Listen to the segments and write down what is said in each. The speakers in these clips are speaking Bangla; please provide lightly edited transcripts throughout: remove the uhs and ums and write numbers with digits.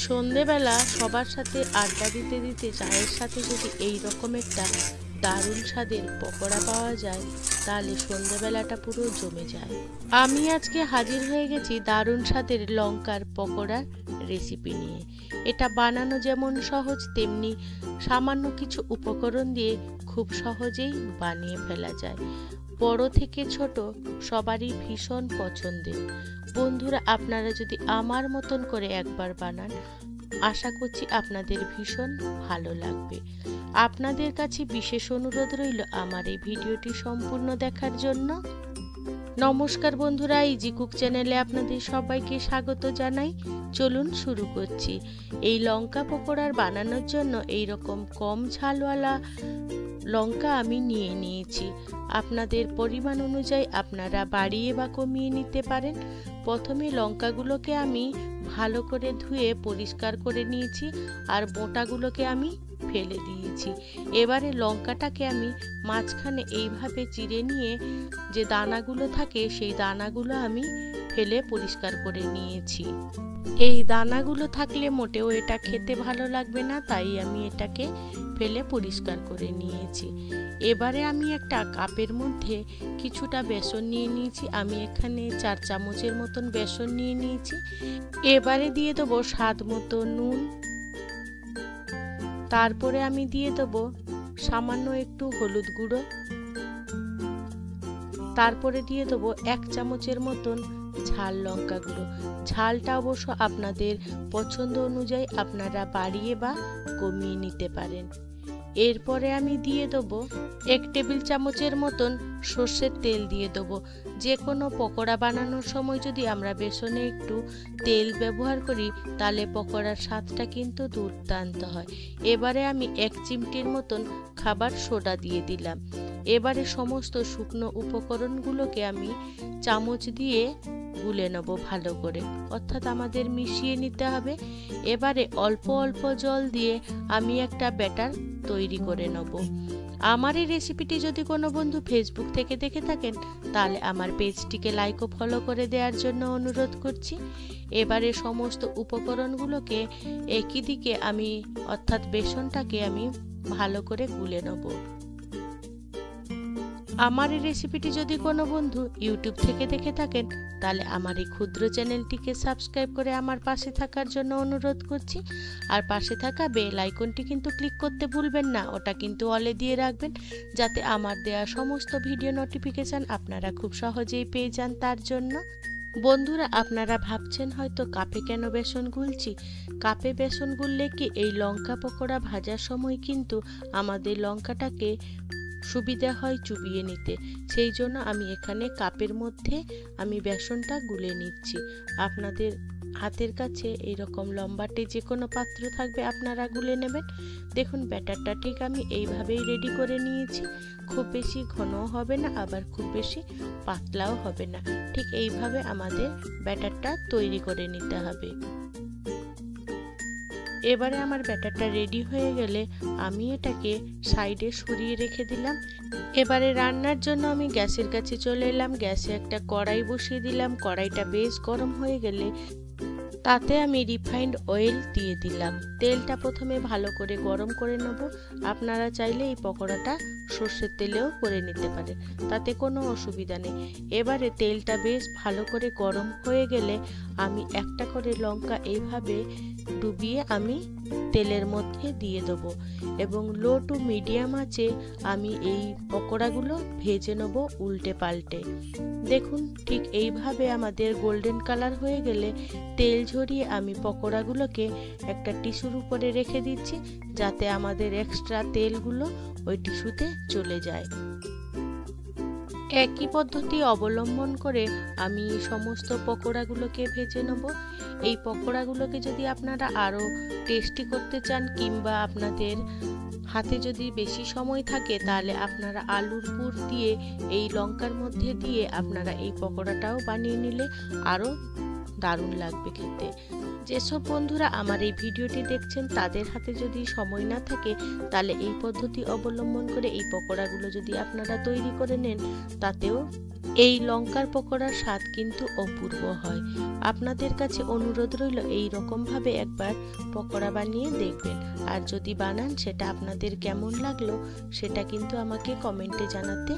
সন্ধেবেলা সবার সাথে আড্ডা দিতে দিতে চায়ের সাথে যদি এই রকম একটা দারুণ স্বাদের পকোড়া পাওয়া যায় তাহলে সন্ধেবেলাটা পুরো জমে যায়। আমি আজকে হাজির হয়ে গেছি দারুণ স্বাদের লঙ্কার পকোড়ার রেসিপি নিয়ে। এটা বানানো যেমন সহজ তেমনি সামান্য কিছু উপকরণ দিয়ে খুব সহজেই বানিয়ে ফেলা যায়। বড় থেকে ছোট সবারই ভীষণ পছন্দের। বন্ধুরা, আপনারা যদি আমার মতন করে একবার বানান, আশা করছি আপনাদের ভীষণ ভালো লাগবে। আপনাদের কাছে বিশেষ অনুরোধ রইল আমার এই ভিডিওটি সম্পূর্ণ দেখার জন্য। নমস্কার বন্ধুরা, ইজি কুক চ্যানেলে আপনাদের সবাইকে স্বাগত জানাই। চলুন শুরু করছি। এই লঙ্কা পকোড়ার বানানোর জন্য এই রকম কম ঝালওয়ালা লঙ্কা আমি নিয়ে নিয়েছি। আপনাদের পরিমাণ অনুযায়ী আপনারা বাড়িয়ে বা কমিয়ে নিতে পারেন। প্রথমে লঙ্কাগুলোকে আমি ভালো করে ধুয়ে পরিষ্কার করে নিয়েছি আর বোঁটাগুলোকে আমি ফেলে দিয়েছি। এবারে লঙ্কাটাকে আমি মাঝখানে এইভাবে চিড়ে নিয়ে যে দানাগুলো থাকে সেই দানাগুলো আমি ফেলে পরিষ্কার করে নিয়েছি। এই দানাগুলো থাকলে মোটেও এটা খেতে ভালো লাগবে না, তাই আমি এটাকে ফেলে পরিষ্কার করে নিয়েছি। এবারে আমি একটা কাপের মধ্যে কিছুটা বেসন নিয়ে নিয়েছি। আমি এখানে 4 চামচের মতন বেসন নিয়ে নিয়েছি। এবারে দিয়ে দেবো স্বাদ মতো নুন, তারপরে আমি দিয়ে দেবো সামান্য একটু হলুদ গুঁড়ো, তারপরে দিয়ে দেবো 1 চামচের মতন ঝাল লঙ্কা গুঁড়ো। ঝালটা অবশ্য আপনাদের পছন্দ অনুযায়ী আপনারা বাড়িয়ে বা কমিয়ে নিতে পারেন। এরপরে আমি দিয়ে দেবো 1 টেবিল চামচের মতন সর্ষের তেল দিয়ে দেবো। যে কোনো পকোড়া বানানোর সময় যদি আমরা বেসনে একটু তেল ব্যবহার করি তাহলে পকোড়ার স্বাদটা কিন্তু দুর্দান্ত হয়। এবারে আমি 1 চিমটির মতন খাবার সোডা দিয়ে দিলাম। এবারে সমস্ত শুকনো উপকরণগুলোকে আমি চামচ দিয়ে গুলে নেব ভালো করে, অর্থাৎ আমাদের মিশিয়ে নিতে হবে। এবারে অল্প অল্প জল দিয়ে আমি একটা ব্যাটার তৈরি করে নেব। আমার এই রেসিপিটি যদি কোনো বন্ধু ফেসবুক থেকে দেখে থাকেন তাহলে আমার পেজটিকে লাইক ও ফলো করে দেওয়ার জন্য অনুরোধ করছি। এবারে সমস্ত উপকরণগুলোকে একই দিকে আমি অর্থাৎ বেসনটাকে আমি ভালো করে গুলে নেব। আমার এই রেসিপিটি যদি কোনো বন্ধু ইউটিউব থেকে দেখে থাকেন তাহলে আমার এই ক্ষুদ্র চ্যানেলটিকে সাবস্ক্রাইব করে আমার পাশে থাকার জন্য অনুরোধ করছি। আর পাশে থাকা বেল আইকনটি কিন্তু ক্লিক করতে ভুলবেন না, ওটা কিন্তু অলে দিয়ে রাখবেন যাতে আমার দেওয়া সমস্ত ভিডিও নোটিফিকেশান আপনারা খুব সহজেই পেয়ে যান। তার জন্য বন্ধুরা, আপনারা ভাবছেন হয়তো কাপে কেন বেসন গুলছি। কাপে বেসন গুললে কি এই লঙ্কা পকোড়া ভাজার সময় কিন্তু আমাদের লঙ্কাটাকে সুবিধা হয় চুবিয়ে নিতে, সেই জন্য আমি এখানে কাপের মধ্যে আমি বেসনটা গুলে নিচ্ছি। আপনাদের হাতের কাছে এইরকম লম্বাটে যে কোনো পাত্র থাকবে আপনারা গুলে নেবেন। দেখুন ব্যাটারটা ঠিক আমি এইভাবেই রেডি করে নিয়েছি। খুব বেশি ঘনও হবে না আবার খুব বেশি পাতলাও হবে না, ঠিক এইভাবে আমাদের ব্যাটারটা তৈরি করে নিতে হবে। এবারে আমার ব্যাটারটা রেডি হয়ে গেলে আমি এটাকে সাইডে সরিয়ে রেখে দিলাম। এবারে রান্নার জন্য আমি গ্যাসের কাছে চলে এলাম। গ্যাসে একটা কড়াই বসিয়ে দিলাম। কড়াইটা বেশ গরম হয়ে গেলে তাতে আমি রিফাইন্ড অয়েল দিয়ে দিলাম। তেলটা প্রথমে ভালো করে গরম করে নেব। আপনারা চাইলে এই পকোড়াটা সর্ষের তেলেও করে নিতে পারেন, তাতে কোনো অসুবিধা নেই। এবারে তেলটা বেশ ভালো করে গরম হয়ে গেলে আমি একটা করে লঙ্কা এইভাবে ডুবিয়ে আমি তেলের মধ্যে দিয়ে দেবো এবং লো টু মিডিয়াম আঁচে আমি এই পকোড়াগুলো ভেজে নেব উল্টে পাল্টে। দেখুন ঠিক এইভাবে আমাদের গোল্ডেন কালার হয়ে গেলে তেল ঝরিয়ে আমি পকোড়াগুলোকে একটা টিস্যুর উপরে রেখে দিচ্ছি যাতে আমাদের এক্সট্রা তেলগুলো ওই টিস্যুতে চলে যায়। একই পদ্ধতি অবলম্বন করে আমি সমস্ত পকোড়াগুলোকে ভেজে নেব। এই পকোড়াগুলোকে যদি আপনারা আরও টেস্টি করতে চান কিংবা আপনাদের হাতে যদি বেশি সময় থাকে তাহলে আপনারা আলুর পুর দিয়ে এই লঙ্কার মধ্যে দিয়ে আপনারা এই পকোড়াটাও বানিয়ে নিলে আরও দারুণ লাগবে খেতে। যেসব বন্ধুরা আমার এই ভিডিওটি দেখছেন তাদের হাতে যদি সময় না থাকে, তাহলে এই পদ্ধতি অবলম্বন করে এই পকোড়াগুলো যদি আপনারা তৈরি করে নেন, তাতেও এই লঙ্কার পকোড়ার স্বাদ কিন্তু অপূর্ব হয়। আপনাদের কাছে অনুরোধ রইল এই রকমভাবে একবার পকোড়া বানিয়ে দেখবেন, আর যদি বানান সেটা আপনাদের কেমন লাগলো সেটা কিন্তু আমাকে কমেন্টে জানাতে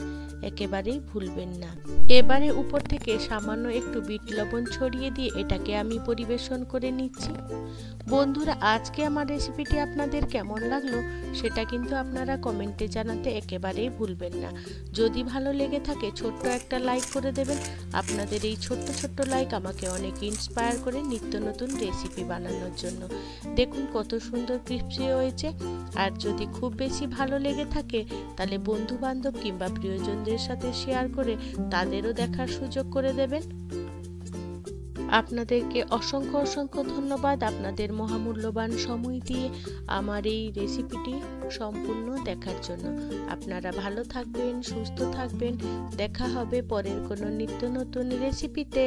একেবারেই ভুলবেন না। এবারে উপর থেকে সামান্য একটু বিট লবণ ছড়িয়ে দিয়ে এটাকে আমি পরিবেশন করে নিচ্ছি। বন্ধুরা, আজকে আমার রেসিপিটি আপনাদের কেমন লাগলো সেটা কিন্তু আপনারা কমেন্টে জানাতে একেবারেই ভুলবেন না। যদি ভালো লেগে থাকে ছোট্ট একটা লাইক করে দেবেন। আপনাদের এই ছোট্ট ছোট্ট লাইক আমাকে অনেক ইন্সপায়ার করে নিত্য নতুন রেসিপি বানানোর জন্য। দেখুন কত সুন্দর ক্রিস্পি হয়েছে। আর যদি খুব বেশি ভালো লেগে থাকে তাহলে বন্ধু বান্ধব কিংবা প্রিয়জনদের সাথে শেয়ার করে তাদেরও দেখার সুযোগ করে দেবেন। আপনাদেরকে অসংখ্য অসংখ্য ধন্যবাদ আপনাদের মহামূল্যবান সময় দিয়ে আমার এই রেসিপিটি সম্পূর্ণ দেখার জন্য। আপনারা ভালো থাকবেন, সুস্থ থাকবেন। দেখা হবে পরের কোনো নিত্য নতুন রেসিপিতে।